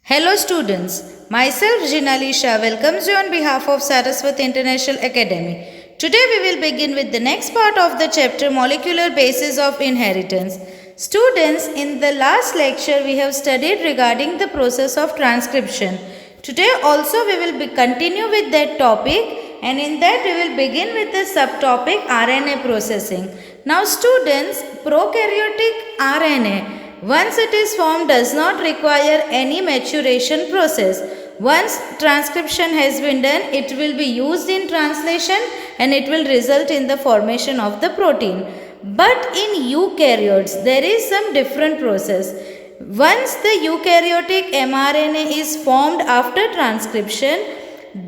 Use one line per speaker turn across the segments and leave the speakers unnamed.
Hello students, myself Jinalisha welcomes you on behalf of Saraswati International Academy. Today we will begin with the next part of the chapter Molecular Basis of Inheritance. Students, in the last lecture we have studied regarding the process of transcription. Today also we will continue with that topic, and in that we will begin with the subtopic RNA processing. Now students, prokaryotic RNA once it is formed does not require any maturation process. Once transcription has been done, it will be used in translation and it will result in the formation of the protein. But in eukaryotes, there is some different process. Once the eukaryotic mRNA is formed after transcription,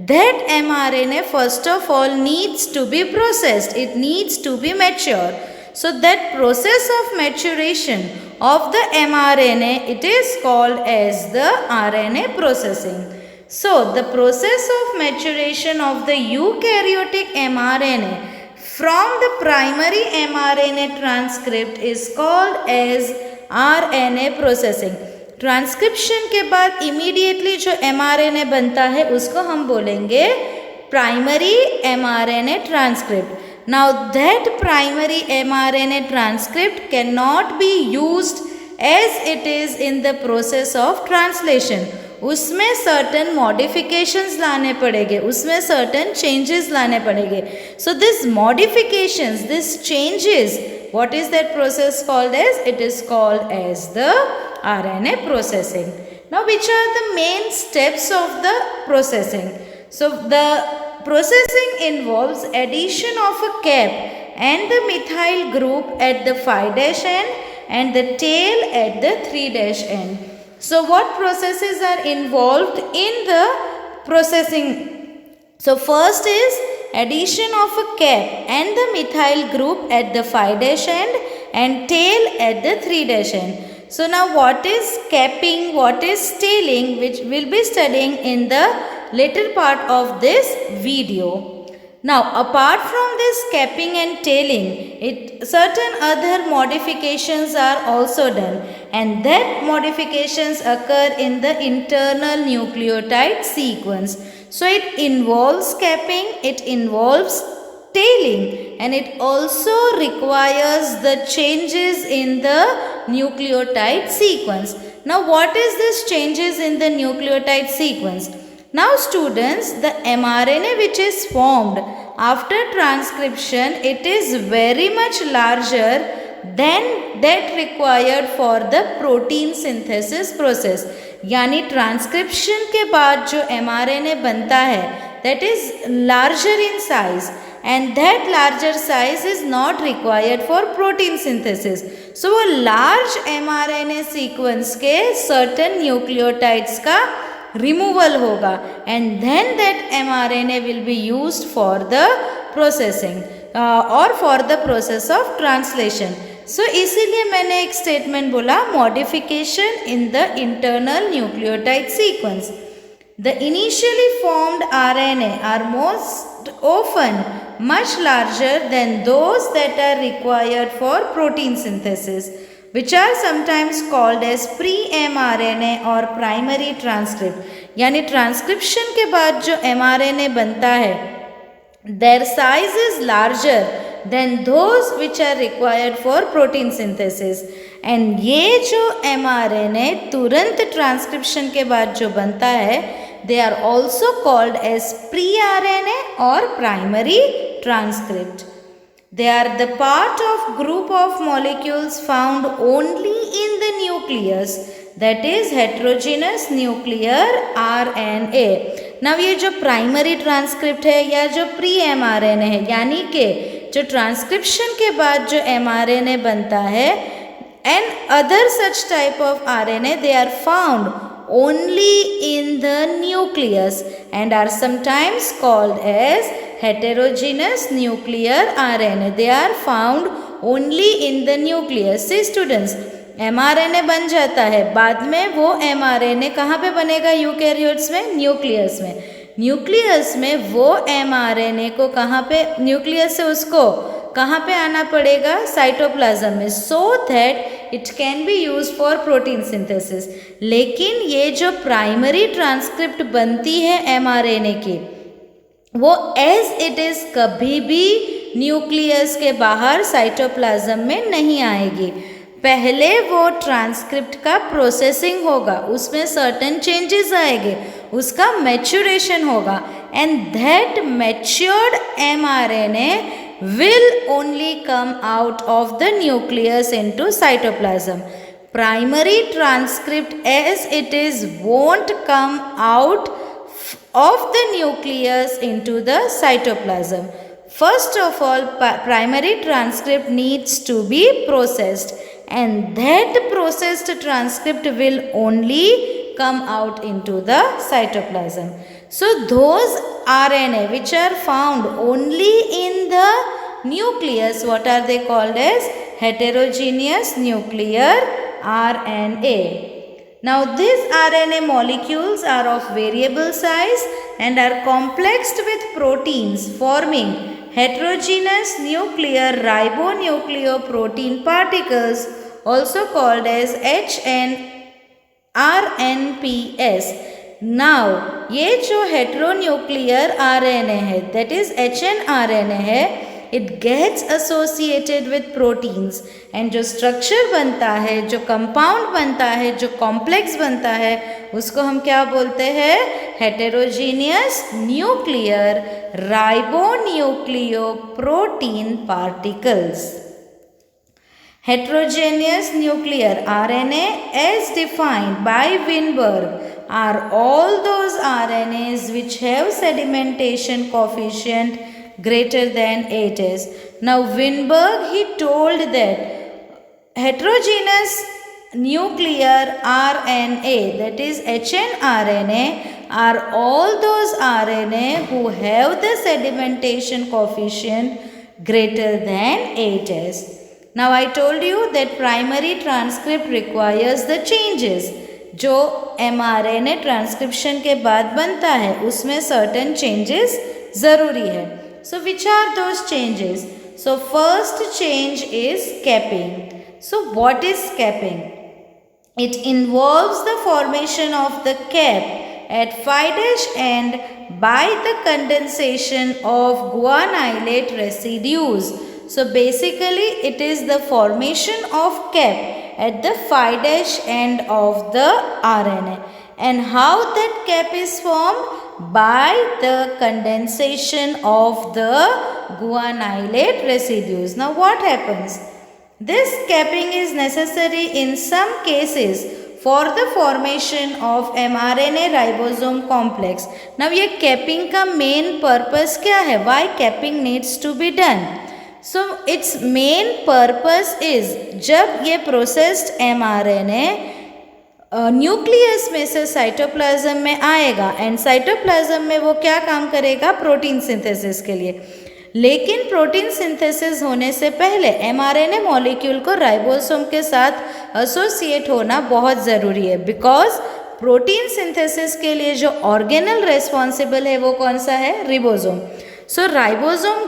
that mRNA first of all needs to be processed. It needs to be matured. So that process of maturation of the mRNA, it is called as the RNA processing. So the process of maturation of the eukaryotic mRNA from the primary mRNA transcript is called as RNA processing. Transcription के बाद immediately जो mRNA बनता है उसको हम बोलेंगे primary mRNA transcript. Now that primary mRNA transcript cannot be used as it is in the process of translation. उसमें certain modifications लाने पड़ेंगे, उसमें certain changes लाने पड़ेंगे. So this modifications, this changes, what is that process called as? It is called as the RNA processing. Now which are the main steps of the processing? So the processing involves addition of a cap and the methyl group at the 5' end and the tail at the 3' end. So what processes are involved in the processing? So first is addition of a cap and the methyl group at the 5' end and tail at the 3' end. So now what is capping, what is tailing, which we'll be studying in the later part of this video. Now apart from this capping and tailing, certain other modifications are also done, and that modifications occur in the internal nucleotide sequence. So it involves capping, it involves tailing, and it also requires the changes in the nucleotide sequence. Now what is this changes in the nucleotide sequence? Now students, the mRNA which is formed after transcription, it is very much larger than that required for the protein synthesis process. यानी transcription के बाद जो mRNA बनता है, that is larger in size, and that larger size is not required for protein synthesis. So वो large mRNA sequence के certain nucleotides का removal होगा, and then that mRNA will be used for the processing or for the process of translation. So इसीलिए मैंने एक statement बोला modification in the internal nucleotide sequence. The initially formed RNA are most often much larger than those that are required for protein synthesis, which are sometimes called as pre-mRNA or primary transcript. यानी transcription के बाद जो mRNA बनता है, their size is larger than those which are required for protein synthesis. And ये जो mRNA तुरंत transcription के बाद जो बनता है, they are also called as pre-RNA or primary transcript. They are the part of group of molecules found only in the nucleus, that is heterogeneous nuclear RNA. Now ये जो primary transcript है या जो pre-mRNA है, यानी कि जो transcription के बाद जो mRNA बनता है, and other such type of RNA, they are found only in the nucleus and are sometimes called as heterogeneous nuclear RNA. They are found only in the nucleus. See students, mRNA बन जाता है, बाद में वो mRNA कहाँ पे बनेगा eukaryotes में? न्यूक्लियस में. न्यूक्लियस में वो mRNA को कहाँ पे, न्यूक्लियस से उसको कहाँ पे आना पड़ेगा, साइटोप्लाज्म में, so that it can be use for protein synthesis. लेकिन ये जो प्राइमरी ट्रांसक्रिप्ट बनती है mRNA की, वो एज इट इज कभी भी न्यूक्लियस के बाहर साइटोप्लाज्म में नहीं आएगी। पहले वो ट्रांसक्रिप्ट का प्रोसेसिंग होगा, उसमें सर्टेन चेंजेस आएंगे, उसका मैच्योरेशन होगा, and that matured mRNA will only come out of the nucleus into cytoplasm. Primary transcript as it is won't come out of the nucleus into the cytoplasm. First of all, primary transcript needs to be processed, and that processed transcript will only come out into the cytoplasm. So those RNA which are found only in the nucleus, what are they called as? Heterogeneous nuclear RNA. Now these RNA molecules are of variable size and are complexed with proteins, forming heterogeneous nuclear ribonucleoprotein particles, also called as HNRNPS. Now ये जो heteronuclear RNA है, that is HNRNA है, it gets associated with proteins, and जो structure बनता है, जो compound बनता है, जो कॉम्प्लेक्स बनता है, उसको हम क्या बोलते हैं? Heterogeneous nuclear ribonucleoprotein particles. Heterogeneous nuclear RNA as defined by Weinberg are all those RNAs which have sedimentation coefficient greater than 8s. Now Weinberg, he told that heterogeneous nuclear RNA, that is HNRNA, are all those RNA who have the sedimentation coefficient greater than 8s. Now I told you that primary transcript requires the changes. जो mRNA transcription के बाद बनता है, उसमें certain changes ज़रूरी है. So which are those changes? So first change is capping. So what is capping? It involves the formation of the cap at phi' end by the condensation of guanylate residues. So basically it is the formation of cap at the phi' end of the RNA. And how that cap is formed? By the condensation of the guanylate residues. Now what happens? This capping is necessary in some cases for the formation of mRNA ribosome complex. Now ये capping का main purpose क्या है? Why capping needs to be done? So its main purpose is, जब ये processed mRNA nucleus में से cytoplasm में आएगा, एंड साइटोप्लाज्म में वो क्या काम करेगा? प्रोटीन सिंथेसिस के लिए. लेकिन प्रोटीन सिंथेसिस होने से पहले mRNA मॉलिक्यूल को राइबोसोम के साथ एसोसिएट होना बहुत ज़रूरी है, बिकॉज प्रोटीन सिंथेसिस के लिए जो ऑर्गेनल रेस्पॉन्सिबल है वो कौन सा है? Ribosome. So ribosome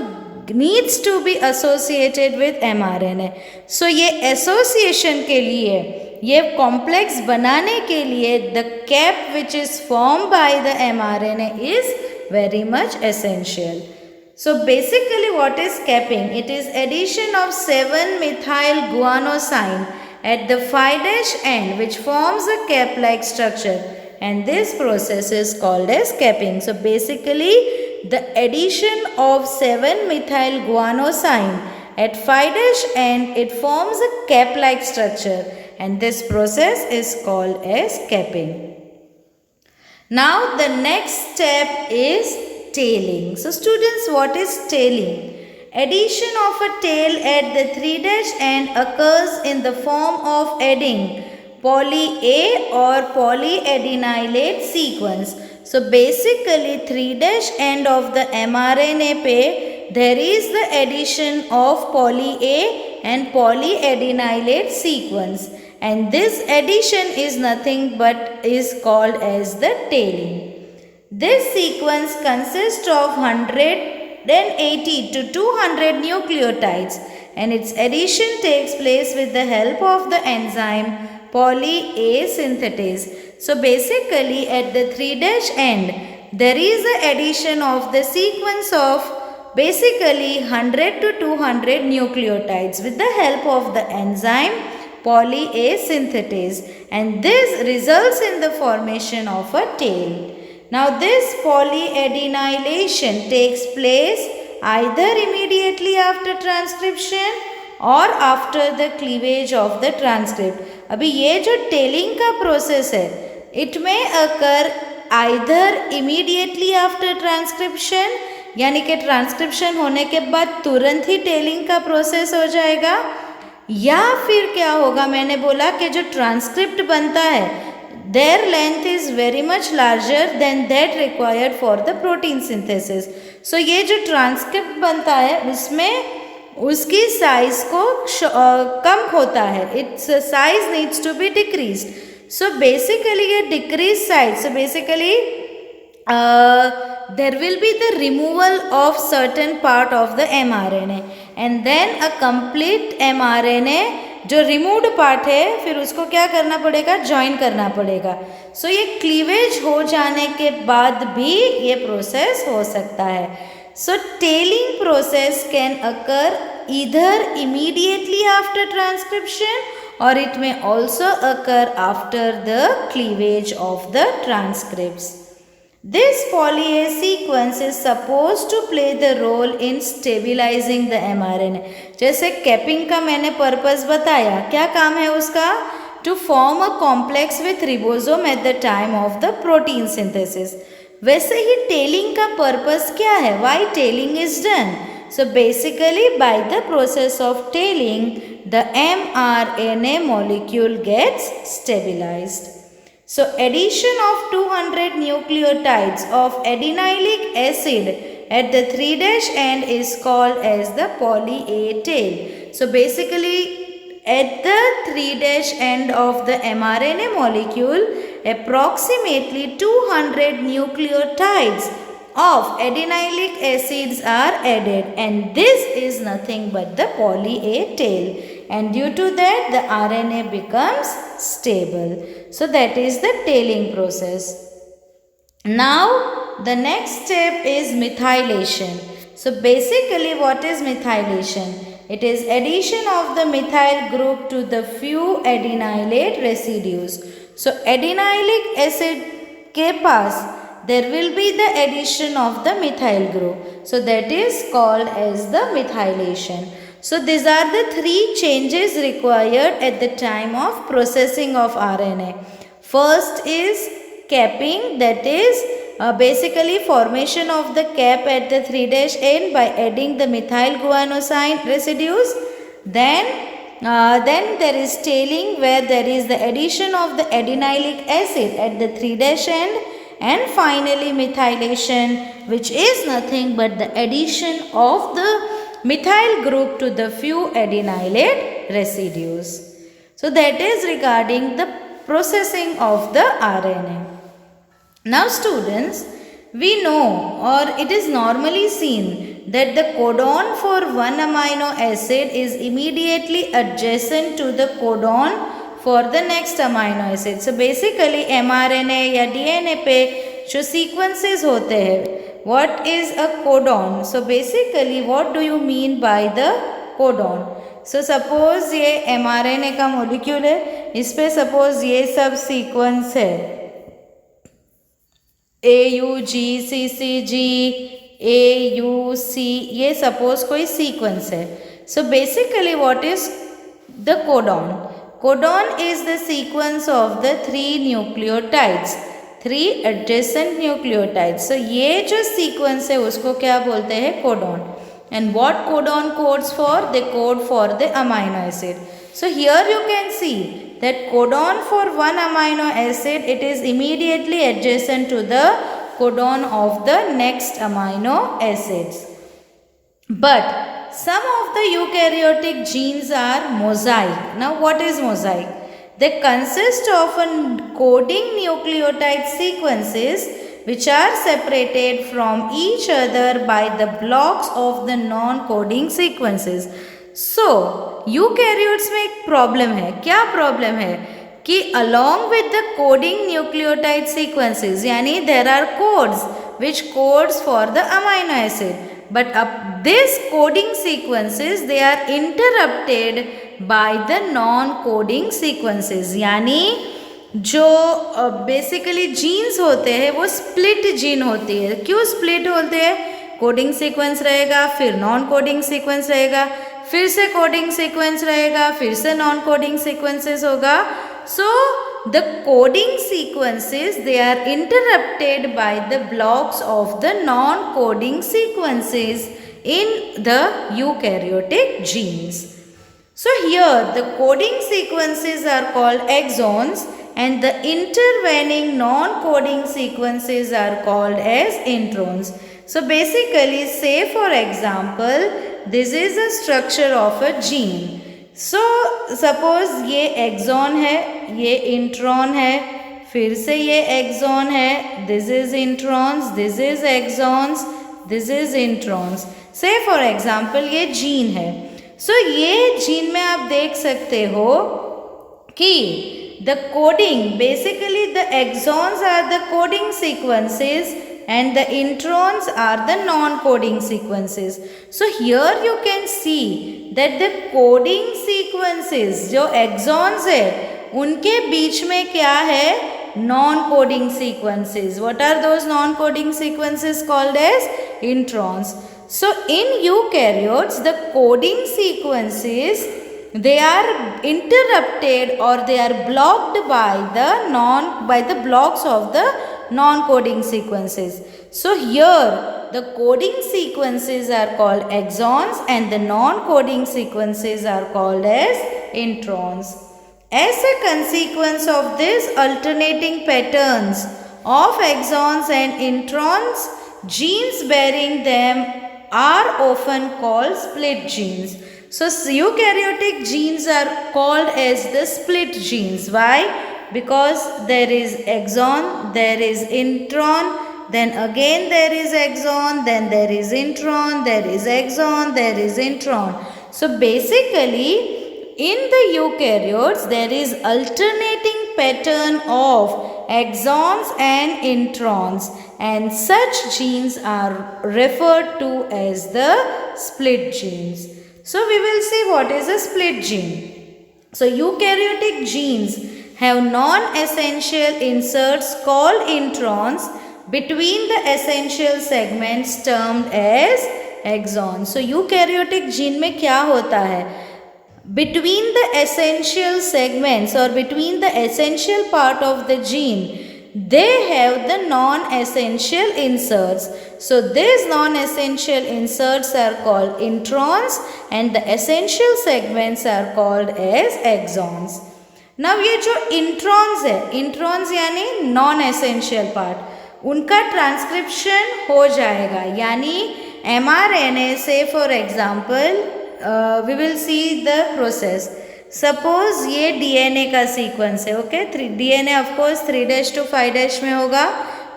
needs to be associated with mRNA. So ये एसोसिएशन के लिए, ये कॉम्प्लेक्स बनाने के लिए, the cap which is formed by the mRNA is very much essential. So basically what is capping? It is addition of 7-methyl guanosine at the phi' end which forms a cap-like structure, and this process is called as capping. So basically the addition of 7-methyl guanosine at phi' end, it forms a cap-like structure, and this process is called as capping. Now the next step is tailing. So students, what is tailing? Addition of a tail at the 3' end occurs in the form of adding poly A or polyadenylate sequence. So basically 3' end of the mRNA पे there is the addition of poly A and polyadenylate sequence, and this addition is nothing but is called as the tailing. This sequence consists of 100 then 80 to 200 nucleotides, and its addition takes place with the help of the enzyme poly A synthetase. So basically at the 3' end, there is the addition of the sequence of basically 100 to 200 nucleotides with the help of the enzyme poly A synthetase, and this results in the formation of a tail. Now this polyadenylation takes place either immediately after transcription or after the cleavage of the transcript. अभी ये जो telling का process है, it may occur either immediately after transcription, यानी कि transcription होने के बाद तुरंत ही टेलिंग का प्रोसेस हो जाएगा, या फिर क्या होगा, मैंने बोला कि जो ट्रांसक्रिप्ट बनता है their length is very much larger than that required for the protein synthesis. So ये जो ट्रांसक्रिप्ट बनता है उसमें उसकी साइज को कम होता है, its size needs to be decreased. So basically ये decrease size, so basically there will be the removal of certain part of the mRNA and then a complete mRNA जो रिमूव्ड पार्ट है फिर उसको क्या करना पड़ेगा, ज्वाइन करना पड़ेगा. सो ये क्लीवेज हो जाने के बाद भी ये प्रोसेस हो सकता है. So tailing process can occur either immediately after transcription और it may also occur after the cleavage of the transcripts. This poly A sequence is supposed to play the role in stabilizing the mRNA. जैसे capping का मैंने purpose बताया, क्या काम है उसका, to form a complex with ribosome at the time of the protein synthesis. वैसे ही telling का पर्पस क्या है, why tailing is done? So basically by the process of tailing, the mRNA molecule gets stabilized. So addition of 200 nucleotides of adenylic acid at the 3' end is called as the poly A tail. So basically at the 3' end of the mRNA molecule, approximately 200 nucleotides of adenylic acids are added, and this is nothing but the poly A tail, and due to that the RNA becomes stable. So that is the tailing process. Now the next step is methylation. So basically what is methylation? It is addition of the methyl group to the few adenylate residues. So adenylic acid के पास there will be the addition of the methyl group. So that is called as the methylation. So these are the three changes required at the time of processing of RNA. First is capping, that is basically formation of the cap at the 3' end by adding the methyl guanosine residues. Then there is tailing, where there is the addition of the adenylic acid at the 3' end, and finally methylation, which is nothing but the addition of the methyl group to the few adenylate residues. So that is regarding the processing of the RNA. Now students, we know, or it is normally seen, that the codon for one amino acid is immediately adjacent to the codon for the next amino acid. So basically mRNA या DNA पे जो sequences होते हैं, what is a codon? So basically what do you mean by the codon? So suppose ये mRNA का molecule है, इस पे suppose ये सब sequence है, AUG, CCG, AUC, ये suppose कोई sequence है. So basically what is the codon? Codon is the sequence of the three nucleotides, three adjacent nucleotides. So ये जो sequence है उसको क्या बोलते हैं, codon. And what codon codes for? They code for the amino acid. So here you can see that codon for one amino acid, it is immediately adjacent to the codon of the next amino acids. But some of the eukaryotic genes are mosaic. Now what is mosaic? They consist of coding nucleotide sequences which are separated from each other by the blocks of the non-coding sequences. So, eukaryotes में एक problem है. क्या problem है कि along with the coding nucleotide sequences, यानी there are codes which codes for the amino acid, but these coding sequences they are interrupted by the non-coding sequences. यानी जो basically jeans होते हैं वो स्प्लिट जीन होती है. क्यों स्प्लिट होते हैं? कोडिंग सीक्वेंस रहेगा, फिर नॉन कोडिंग सीक्वेंस रहेगा, फिर से कोडिंग सीक्वेंस रहेगा, फिर से नॉन कोडिंग सीक्वेंसेस होगा. So the coding sequences they are interrupted by the blocks of the non coding sequences in the eukaryotic genes. So here the coding sequences are called exons and the intervening non-coding sequences are called as introns. So basically, say for example, this is a structure of a gene. So suppose ये exon है, ये intron है, फिर से ये exon है, this is introns, this is exons, this is introns. Say for example, ये gene है. So ये जीन में आप देख सकते हो कि the coding, basically the exons are the coding sequences and the introns are the non-coding sequences. So here you can see that the coding sequences जो exons है उनके बीच में क्या है? Non-coding sequences. What are those non-coding sequences called as? Introns. So in eukaryotes the coding sequences they are interrupted or they are blocked by the blocks of the non-coding sequences. So here the coding sequences are called exons and the non-coding sequences are called as introns. As a consequence of these alternating patterns of exons and introns, genes bearing them are often called split genes. So eukaryotic genes are called as the split genes. Why? Because there is exon, there is intron, then again there is exon, then there is intron, there is exon, there is intron. So basically in the eukaryotes there is alternating pattern of exons and introns and such genes are referred to as the split genes. So we will see what is a split gene. So eukaryotic genes have non-essential inserts called introns between the essential segments termed as exons. So eukaryotic gene में क्या होता है? Between the essential segments or between the essential part of the gene they have the non-essential inserts. So these non-essential inserts are called introns and the essential segments are called as exons. Now ये जो introns है, introns यानी non-essential part, उनका transcription हो जाएगा. यानी mRNA, say for example, we will see the process. Suppose ये DNA का सीक्वेंस है. Okay, DNA of course 3' to 5' में होगा,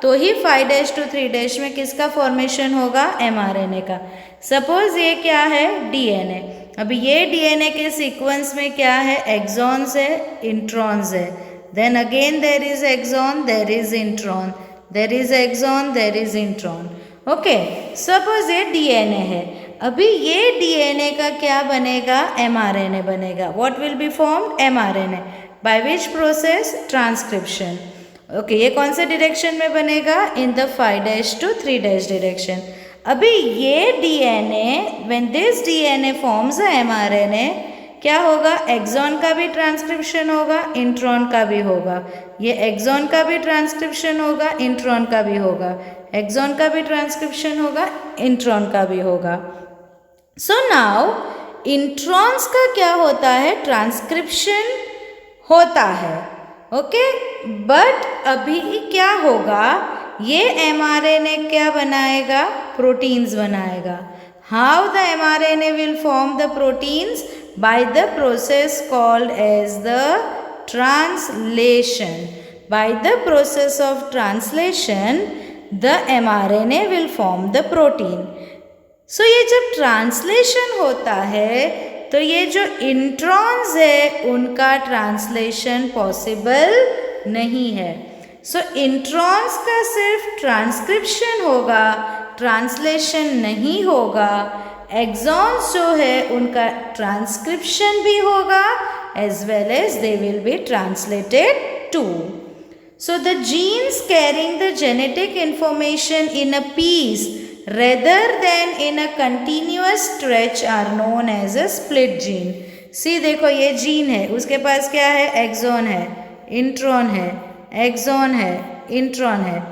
तो ही 5' to 3' में किसका फॉर्मेशन होगा? एमआरएनए का. सपोज ये क्या है? डीएनए. अभी ये डीएनए के सीक्वेंस में क्या है? एक्सॉन्स है, इंट्रॉन्स है. Then again there is exon, there is intron, there is exon, there is intron. Okay, suppose ये डीएनए है. अभी ये डीएनए का क्या बनेगा? एमआरएनए बनेगा. What will be formed? MRNA. By which process? Transcription. Okay, ये कौन से डायरेक्शन में बनेगा? In the 5' to 3' direction. अभी ये DNA, when this DNA forms a mRNA, क्या होगा? एक्सॉन का भी ट्रांसक्रिप्शन होगा, इंट्रॉन का भी होगा. ये एक्सॉन का भी ट्रांसक्रिप्शन होगा, इंट्रॉन का भी होगा. एक्सॉन का भी ट्रांसक्रिप्शन होगा, इंट्रॉन का भी होगा. सो नाउ इंट्रॉन्स का क्या होता है? ट्रांसक्रिप्शन होता है. ओके, बट अभी क्या होगा? ये एमआरएनए क्या बनाएगा? प्रोटीन्स बनाएगा. How the mRNA will form the proteins? By the process called as the translation. By the process of translation, the mRNA will form the protein. So ये जब ट्रांसलेशन होता है तो ये जो इंट्रॉन्स है उनका ट्रांसलेशन पॉसिबल नहीं है. सो इंट्रॉन्स का सिर्फ ट्रांसक्रिप्शन होगा, ट्रांसलेशन नहीं होगा. एक्सॉन्स जो है उनका ट्रांसक्रिप्शन भी होगा as well as they will be translated too. So the genes carrying the genetic information in a piece rather than in a continuous stretch are known as a split gene. See देखो ये gene है, उसके पास क्या है, axon है, intron है, axon है, intron है.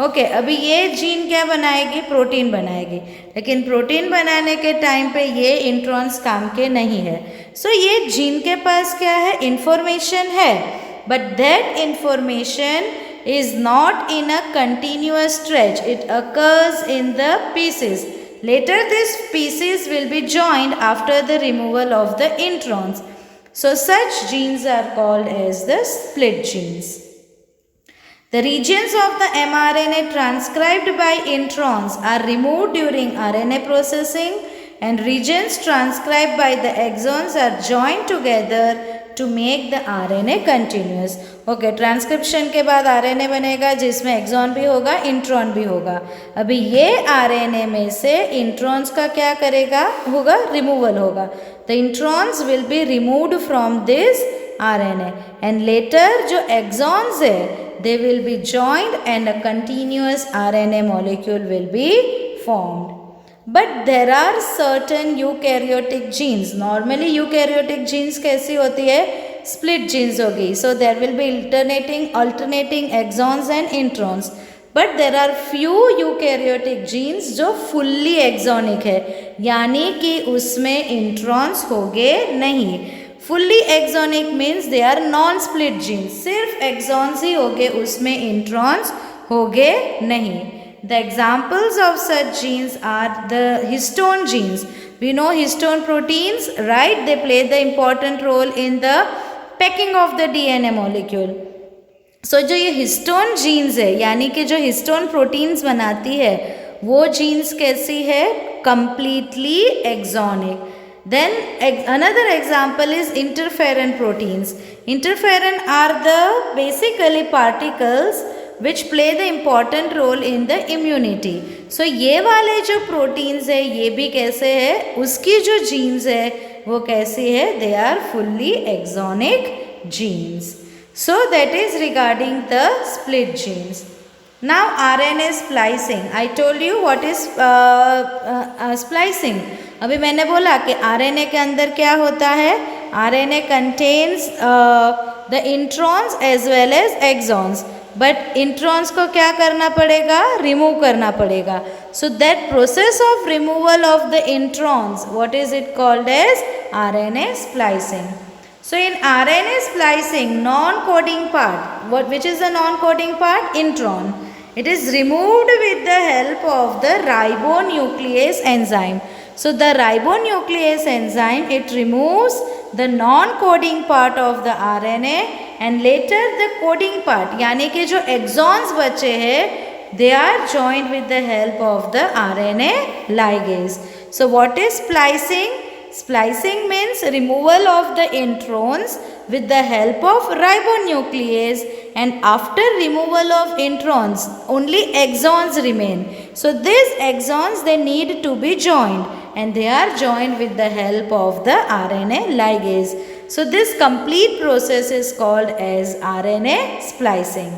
ओके अभी ये जीन क्या बनाएगी, प्रोटीन बनाएगी, लेकिन प्रोटीन बनाने के टाइम पे ये इंट्रॉन्स काम के नहीं है. सो ये जीन के पास क्या है, इंफॉर्मेशन है, but that information is not in a continuous stretch. It occurs in the pieces. Later these pieces will be joined after the removal of the introns. So such genes are called as the split genes. The regions of the mRNA transcribed by introns are removed during RNA processing and regions transcribed by the exons are joined together to make the RNA continuous. Okay transcription के बाद RNA बनेगा जिसमें axon भी होगा, intron भी होगा. अभी ये RNA में से इंट्रॉन्स का क्या करेगा, होगा रिमूवल होगा. The introns will be removed from this RNA and later जो एक्सॉन्स है they will be joined and a continuous RNA molecule will be formed. But there are certain eukaryotic genes. Normally eukaryotic genes कैसी होती है, split genes होगी. So there will be alternating exons and introns. But there are few eukaryotic genes जो fully exonic है, यानी कि उसमें introns होंगे नहीं. Fully exonic means they are non split genes, सिर्फ एक्सॉन्स ही होंगे, उसमें इंट्रॉन्स होंगे नहीं. The examples of such genes are the histone genes. We know histone proteins, right, they play the important role in the packing of the DNA molecule. So जो ये histone jeans है, यानी कि जो हिस्टोन प्रोटीन्स बनाती है, वो jeans कैसी है, completely axonic. Then another example is interferon proteins. Interferon are the basically particles which play the important role in the immunity. So ये वाले जो proteins है ये भी कैसे है, उसकी जो genes है वो कैसी है, they are fully exonic genes. So that is regarding the split genes. Now RNA splicing. I told you what is splicing. अभी मैंने बोला कि आरएनए के अंदर क्या होता है, RNA contains the introns as well as exons, but introns को क्या करना पड़ेगा, रिमूव करना पड़ेगा. So that process of removal of the introns, what is it called as RNA splicing. So in RNA splicing, non-coding part, which is the non-coding part? Intron. It is removed with the help of the ribonuclease enzyme. So the ribonuclease enzyme, it removes the non-coding part of the RNA and later the coding part, यानी कि जो exons बचे हैं, they are joined with the help of the RNA ligase. So what is splicing? Splicing means removal of the introns with the help of ribonuclease, and after removal of introns only exons remain. So these exons, they need to be joined and they are joined with the help of the RNA ligase. So this complete process is called as RNA splicing.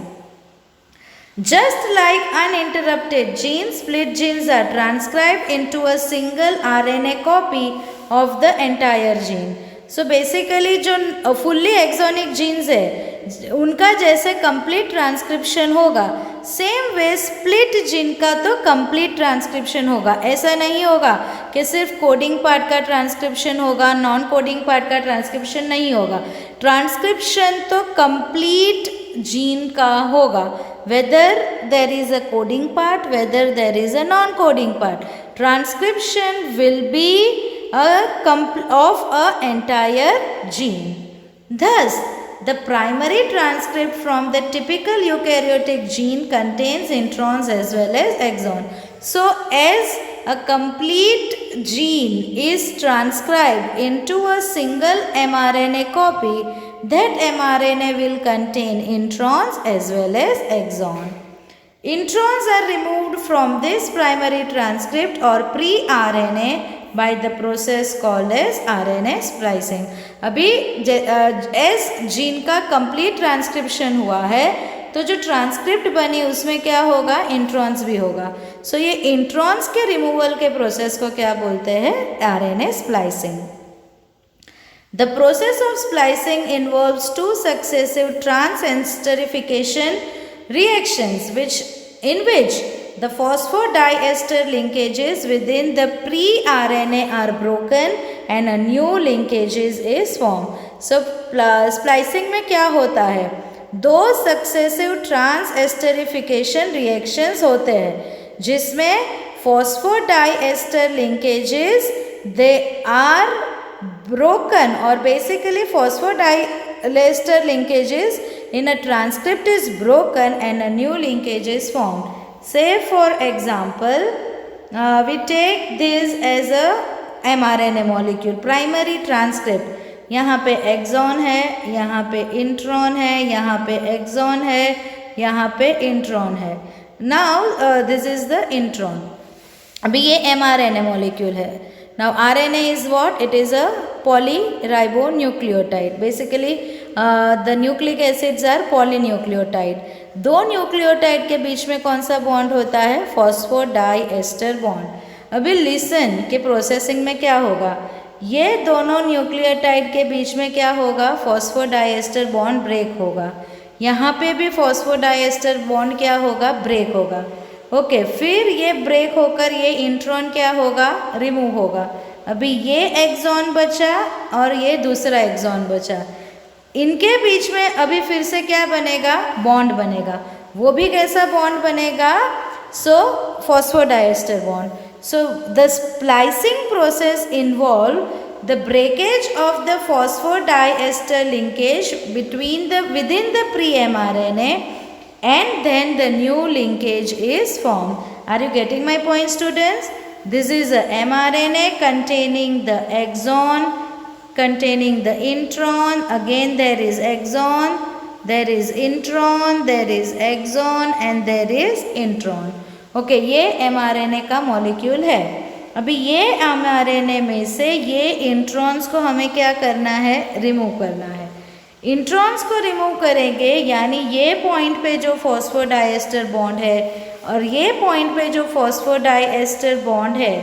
Just like uninterrupted genes, split genes are transcribed into a single RNA copy of the entire gene. So basically जो fully exonic genes है उनका जैसे complete transcription होगा, same way split gene का तो complete transcription होगा. ऐसा नहीं होगा कि सिर्फ coding part का transcription होगा, non coding part का transcription नहीं होगा. Transcription तो complete gene का होगा, whether there is a coding part, whether there is a non coding part. Transcription will be of a entire gene. Thus the primary transcript from the typical eukaryotic gene contains introns as well as exon. So as a complete gene is transcribed into a single mRNA copy, that mRNA will contain introns as well as exon. Introns are removed from this primary transcript or pre-RNA by the process called as RNA splicing. अभी as gene का complete transcription हुआ है तो जो transcript बनी उसमें क्या होगा, इंट्रॉन्स भी होगा. सो ये इंट्रॉन्स के रिमूवल के प्रोसेस को क्या बोलते हैं, RNA splicing. The process of splicing involves two successive trans-esterification reactions in which the phosphodiester linkages within the pre-RNA are broken and a new linkages is formed. So splicing में क्या होता है, दो सक्सेसिव ट्रांस-एस्टरिफिकेशन रिएक्शंस होते हैं जिसमें phosphodiester linkages they are broken or basically phosphodiester linkages in a transcript is broken and a new linkage is formed. Say for example, we take this as a mRNA molecule, primary transcript. यहाँ पे axon है, यहाँ पे intron है, यहाँ पे axon है, यहाँ पे इंट्रॉन है. Now this is the intron. अभी ये mRNA molecule है. Now RNA is what? It is a polyribonucleotide. Basically the nucleic acids are polynucleotide. दो न्यूक्लियोटाइड के बीच में कौन सा बॉन्ड होता है, फॉस्फोडाइएस्टर बॉन्ड. अभी लिसन के प्रोसेसिंग में क्या होगा, ये दोनों न्यूक्लियोटाइड के बीच में क्या होगा, फॉस्फोडाइएस्टर बॉन्ड ब्रेक होगा. यहाँ पे भी फॉस्फोडाइएस्टर बॉन्ड क्या होगा, ब्रेक होगा. ओके फिर ये ब्रेक होकर ये इंट्रॉन क्या होगा, रिमूव होगा. अभी ये एक्सॉन बचा और ये दूसरा एक्सॉन बचा. इनके बीच में अभी फिर से क्या बनेगा, बॉन्ड बनेगा. वो भी कैसा बॉन्ड बनेगा, so phosphodiester bond. So the splicing process involve the breakage of the phosphodiester linkage within the pre-mRNA and then the new linkage is formed. Are you getting my point, students? This is a mRNA containing the exon, containing the intron. Again there is exon, there is intron, there is exon and there is intron. Okay, ये mRNA का molecule है. अभी ये mRNA में से ये introns को हमें क्या करना है, रिमूव करना है. इंट्रॉन्स को रिमूव करेंगे यानी ये पॉइंट पे जो फॉस्फोडाइएस्टर बॉन्ड है और ये पॉइंट पे जो फॉस्फोडाइएस्टर बॉन्ड है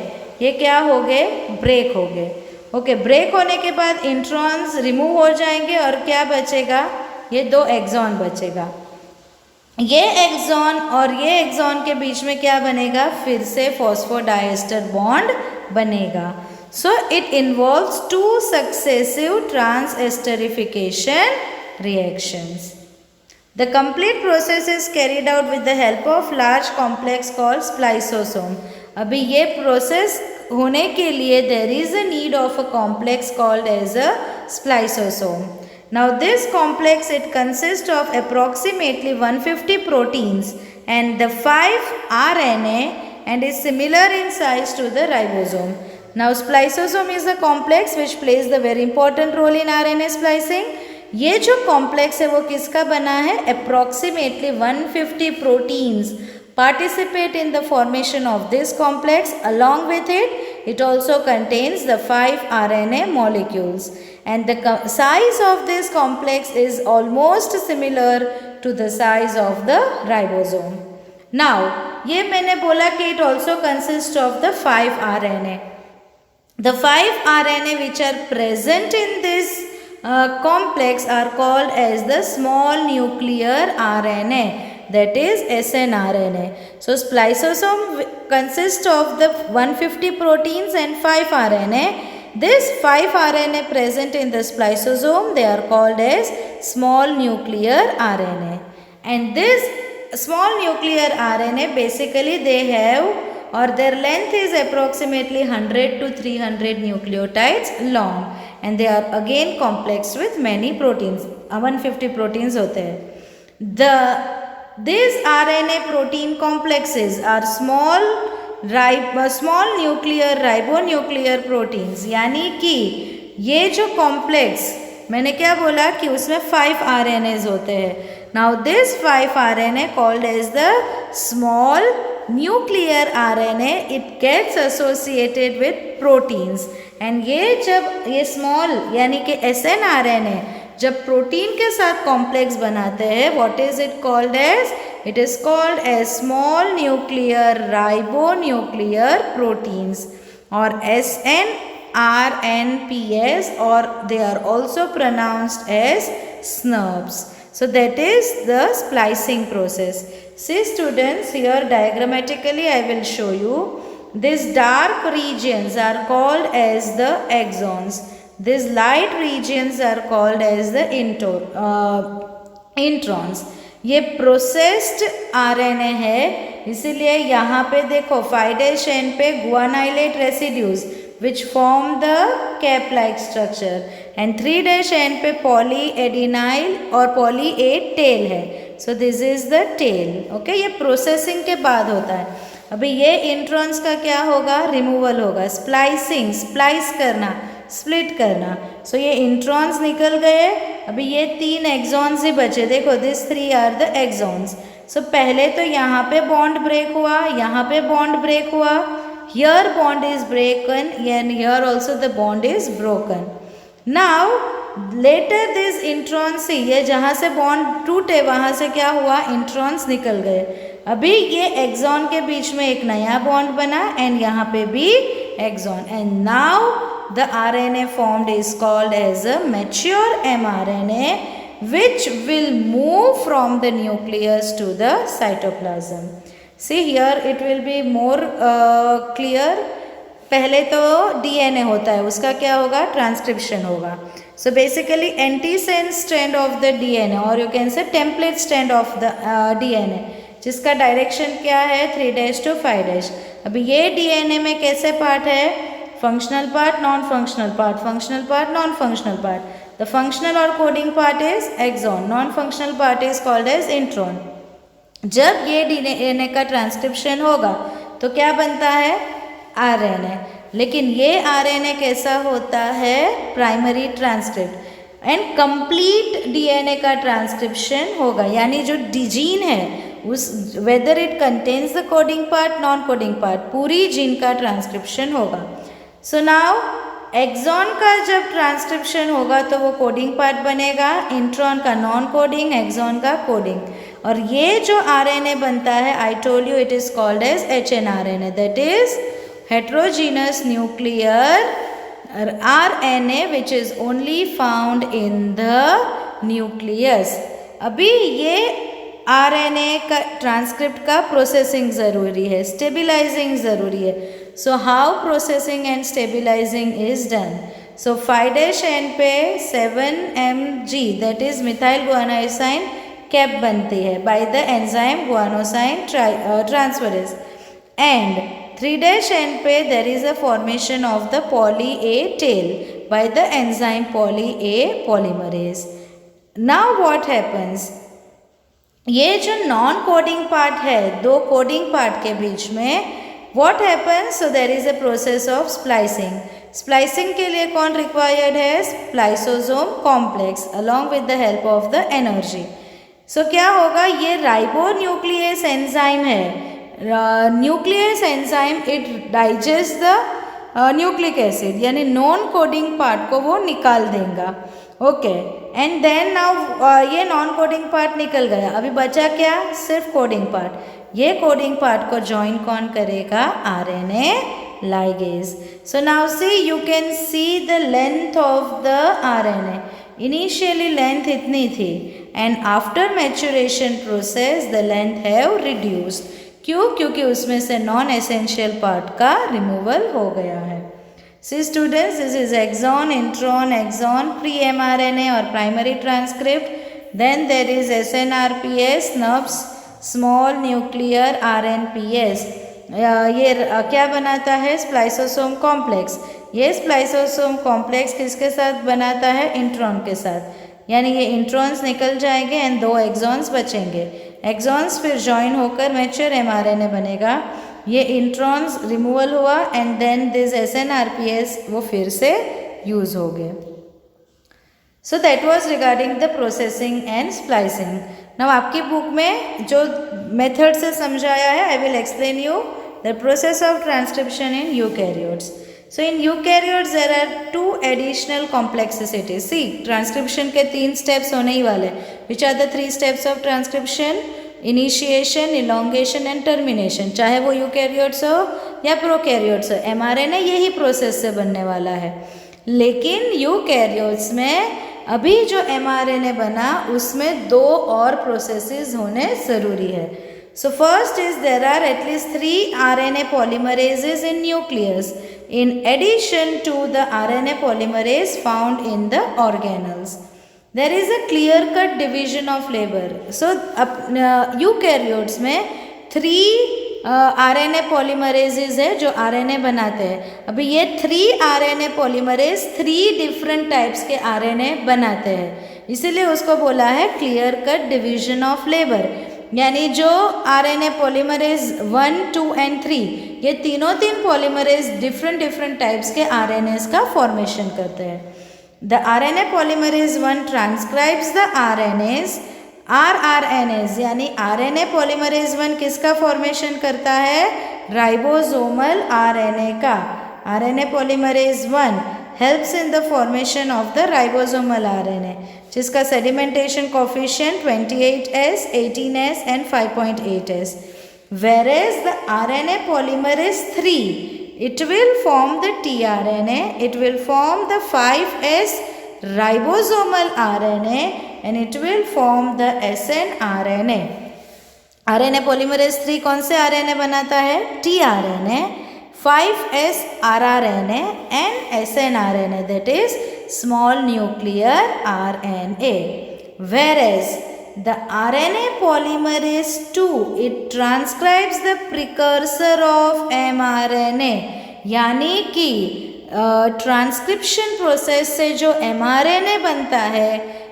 ये क्या हो गए, ब्रेक हो गए. ओके ब्रेक होने के बाद इंट्रॉन्स रिमूव हो जाएंगे और क्या बचेगा, ये दो एक्सॉन बचेगा. ये एक्सॉन और ये एक्सॉन के बीच में क्या बनेगा, फिर से फॉस्फोडाइएस्टर बॉन्ड बनेगा. So it involves two successive transesterification reactions. The complete process is carried out with the help of large complex called spliceosome. अभी ये प्रोसेस होने के लिए there is a need of a complex called as a spliceosome. Now this complex, it consists of approximately 150 proteins and the 5 RNA and is similar in size to the ribosome. Now spliceosome is a complex which plays the very important role in RNA splicing. ये जो complex है वो किसका बना है, approximately 150 proteins participate in the formation of this complex. Along with it, it also contains the 5 RNA molecules. And the size of this complex is almost similar to the size of the ribosome. Now, ये मैंने बोला कि it also consists of the 5 RNA. The 5 RNA which are present in this complex are called as the small nuclear RNA, that is snRNA. So, spliceosome consists of the 150 proteins and 5 RNA. This 5 RNA present in the spliceosome, they are called as small nuclear RNA. And this small nuclear RNA basically they have, or their length is approximately 100 to 300 nucleotides long. and they are again complexed with many proteins. 150 proteins होते हैं. These RNA protein complexes are small nuclear ribonuclear proteins. यानी कि ये जो complex मैंने क्या बोला कि उसमें 5 RNAs होते हैं. Now this 5 RNA called as the small nuclear RNA, it gets associated with proteins. And ये जब ये small यानी कि snRNA जब प्रोटीन के साथ कॉम्प्लेक्स बनाते हैं, what is it called as? It is called as small nuclear ribonuclear proteins or SNRNPS, or they are also pronounced as SNRPs. So that is the splicing process. See students, here diagrammatically I will show you. These dark regions are called as the exons. These light regions are called as the introns. ये processed RNA है, इसीलिए यहाँ पे देखो 5' end पे guanylate residues which form the cap like structure, and 3' end पे poly adenyl और poly A tail है. So this is the tail. Okay, ये प्रोसेसिंग के बाद होता है. अभी ये इंट्रॉन्स का क्या होगा? रिमूवल होगा. स्प्लाइसिंग, स्प्लाइस करना, स्प्लिट करना. सो ये इंट्रॉन्स निकल गए. अभी ये 3 एक्सॉन्स ही बचे. देखो दिस 3 आर द एक्सॉन्स. सो पहले तो यहाँ पे बॉन्ड ब्रेक हुआ, यहाँ पे बॉन्ड ब्रेक हुआ. Here bond is broken and here also the bond is broken. Now later this introns, ये जहाँ से बॉन्ड टूटे वहाँ से क्या हुआ? इंट्रॉन्स निकल गए. अभी ये एक्सॉन के बीच में एक नया बॉन्ड बना एंड यहाँ पे भी exon. And now the RNA formed is called as a mature mRNA which will move from the nucleus to the cytoplasm. See here it will be more clear. पहले तो DNA होता है, उसका क्या होगा? ट्रांसक्रिप्शन होगा. So basically antisense strand of the DNA or you can say template strand of the DNA, जिसका direction क्या है? 3' to 5'. अभी ये DNA में कैसे पार्ट है? Functional part, non functional part, functional part, non functional part. The functional और coding part is exon, non functional part is called as intron. जब ये DNA का ट्रांसक्रिप्शन होगा तो क्या बनता है? RNA. लेकिन ये RNA कैसा होता है? Primary transcript. And complete DNA का ट्रांसक्रिप्शन होगा, यानी जो जीन है उस whether it contains the coding part, non coding part, पूरी जीन का ट्रांसक्रिप्शन होगा. सो नाउ एक्सॉन का जब ट्रांसक्रिप्शन होगा तो वो कोडिंग पार्ट बनेगा, इंट्रॉन का नॉन कोडिंग, एक्सॉन का कोडिंग. और ये जो RNA बनता है, I told you it is called as HNRNA, that is heterogeneous nuclear RNA which is only found in the nucleus. अभी ये RNA का ट्रांसक्रिप्ट का प्रोसेसिंग ज़रूरी है, स्टेबलाइजिंग ज़रूरी है. So how processing and stabilising is done? So 5' end पे 7mg that is methyl guanosine cap बनती है by the enzyme guanosine transferase. And 3' end पे there is a formation of the poly A tail by the enzyme poly A polymerase. Now what happens? ये जो non coding part है, 2 coding part के बीच में what happens? So there is a process of splicing. Splicing के लिए कौन required है? Spliceosome complex along with the help of the energy. So क्या होगा? ये राइबोन्यूक्लियस एंजाइम है. Nuclease enzyme it digest the nucleic acid, यानी नॉन कोडिंग पार्ट को वो निकाल देगा. ओके, एंड देन नाउ ये नॉन कोडिंग पार्ट निकल गया. अभी बचा क्या? सिर्फ कोडिंग पार्ट. ये कोडिंग पार्ट को ज्वाइन कौन करेगा? RNA ligase. So now see, you can see the length of the RNA. Initially length इतनी थी and after maturation process the length have reduced. क्यों? क्योंकि उसमें से नॉन एसेंशियल पार्ट का रिमूवल हो गया है. See students, this is exon, intron, exon, pre-mRNA or primary transcript. Then there is SNRPS, NURBS, small nuclear RNPS. ये क्या बनाता है? Spliceosome complex. ये स्प्लाइसोसोम कॉम्प्लेक्स किसके साथ बनाता है? इंट्रॉन के साथ, यानी ये इंट्रॉन्स निकल जाएंगे एंड 2 एक्सॉन्स बचेंगे। एक्सॉन्स फिर जॉइन होकर मैच्योर mRNA बनेगा। ये इंट्रॉन्स रिमूवल हुआ एंड देन दिस SNRPS वो फिर से यूज़ हो गए। So that was regarding the processing and splicing. Now आपकी बुक में जो मेथड से समझाया है, I will explain you the process of transcription in eukaryotes. So in eukaryotes there are 2 additional complexities. See transcription के 3 steps होने ही वाले। Which are the 3 steps of transcription? Initiation, elongation and termination. चाहे वो eukaryotes हो या prokaryotes हो, mRNA यही process से बनने वाला है। लेकिन यूकैरियोट्स में अभी जो mRNA बना उसमें 2 और प्रोसेसेस होने ज़रूरी है। So first is there are at least 3 RNA polymerases in nucleus in addition to the RNA polymerase found in the organelles. There is a clear cut division of labor. So eukaryotes में 3 RNA पॉलीमरेजेज है जो RNA बनाते हैं। अभी ये 3 RNA polymerase 3 different types के RNA बनाते हैं, इसीलिए उसको बोला है clear cut division of labour. यानी जो RNA पॉलीमरेज 1, 2 एंड 3 ये तीनों पॉलीमरेज डिफरेंट टाइप्स के RNAs का फॉर्मेशन करते हैं। The RNA polymerase 1 transcribes the RNAs rRNAs, यानी RNA पॉलीमरेज 1 किसका फॉर्मेशन करता है? राइबोसोमल RNA का। RNA polymerase 1 helps in the formation of the ribosomal RNA, जिसका sedimentation coefficient 28S, 18S and 5.8S। Whereas the RNA polymerase 3, it will form the tRNA, it will form the 5S ribosomal RNA and it will form the snRNA. RNA polymerase 3 कौन से RNA बनाता है? tRNA, 5S rRNA and snRNA, that is small nuclear RNA. Whereas the RNA polymerase 2, it transcribes the precursor of mRNA, यानी कि transcription process से जो mRNA बनता है,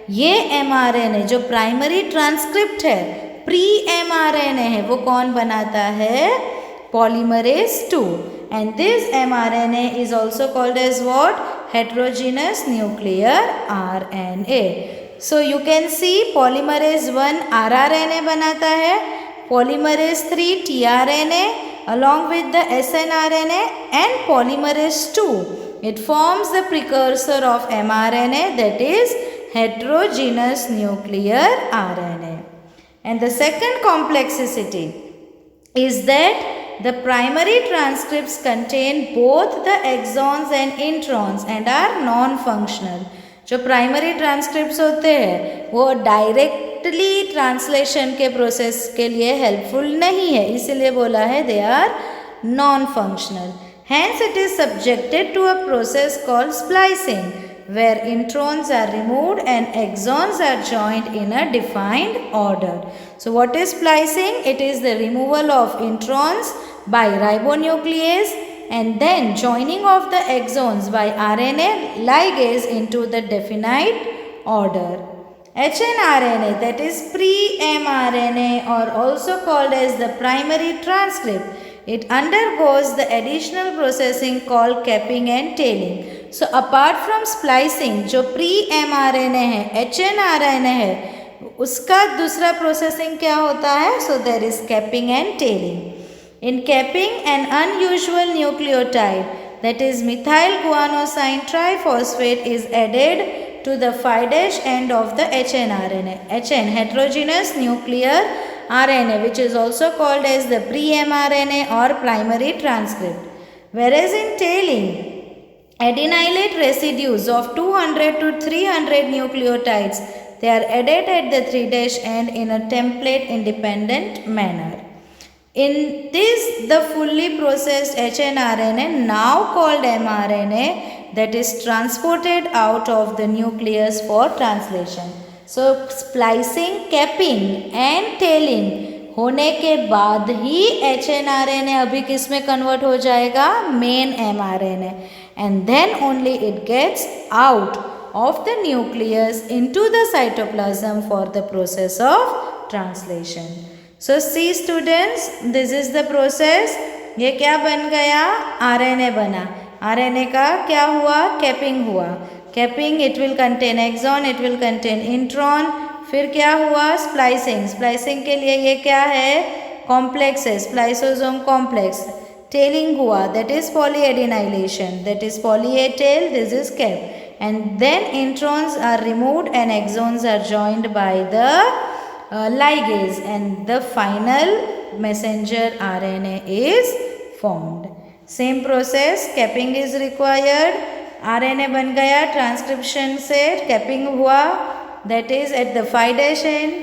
ये mRNA जो प्राइमरी ट्रांसक्रिप्ट है, प्री mRNA है, वो कौन बनाता है? Polymerase 2। And this mRNA is also called as what? Heterogeneous nuclear RNA. So you can see polymerase 1 rRNA बनाता है, polymerase 3 tRNA along with the snRNA and polymerase 2. It forms the precursor of mRNA, that is heterogeneous nuclear RNA. And the second complexity is that the primary transcripts contain both the exons and introns and are non-functional. जो primary transcripts होते हैं वो directly translation के process के लिए helpful नहीं है, इसीलिए बोला है they are non functional. Hence it is subjected to a process called splicing, where introns are removed and exons are joined in a defined order. So what is splicing? It is the removal of introns by ribonuclease and then joining of the exons by RNA ligase into the definite order. hnRNA, that is pre-mRNA or also called as the primary transcript, it undergoes the additional processing called capping and tailing. So apart from splicing, जो pre-mRNA है, hnRNA है, उसका दूसरा processing क्या होता है? So there is capping and tailing. In capping, an unusual nucleotide, that is methyl guanosine triphosphate, is added to the 5' end of the hnRNA. HN, heterogeneous nuclear RNA, which is also called as the pre-mRNA or primary transcript. Whereas in tailing, adenylate residues of 200 to 300 nucleotides, they are added at the 3' end in a template independent manner. In this, the fully processed hnRNA, now called mRNA, that is transported out of the nucleus for translation. So splicing, capping and tailing होने के बाद ही hnRNA अभी किस में convert हो जाएगा? Main mRNA. and then only it gets out of the nucleus into the cytoplasm for the process of translation. So see students, this is the process. ये क्या बन गया? RNA बना. RNA का क्या हुआ? कैपिंग हुआ. Capping, it will contain exon, it will contain intron. फिर क्या हुआ? स्प्लाइसिंग. स्प्लाइसिंग के लिए ये क्या है? कॉम्प्लेक्स है, स्प्लाइसोसोम कॉम्प्लेक्स. टेलिंग हुआ, that is polyadenylation, that is poly A tail, this is cap. And then introns are removed and exons are joined by the ligase, and the final messenger RNA is formed. Same process, capping is required. RNA बन गया transcription से, capping हुआ, that is at the 5' end,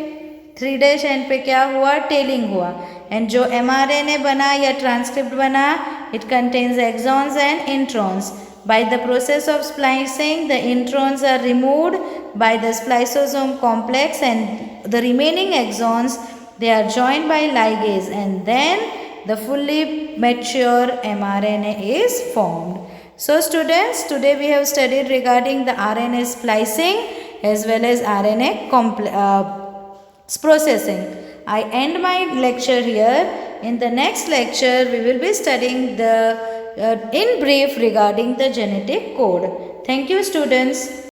3' end पे क्या हुआ? Telling हुआ. And जो mRNA बना या ट्रांसक्रिप्ट बना, it contains exons and introns. By the process of splicing, the introns are removed by the spliceosome complex, and the remaining exons, they are joined by ligase, and then the fully mature mRNA is formed. So students, today we have studied regarding the RNA splicing as well as RNA processing. I end my lecture here. In the next lecture, we will be studying the in brief regarding the genetic code. Thank you students.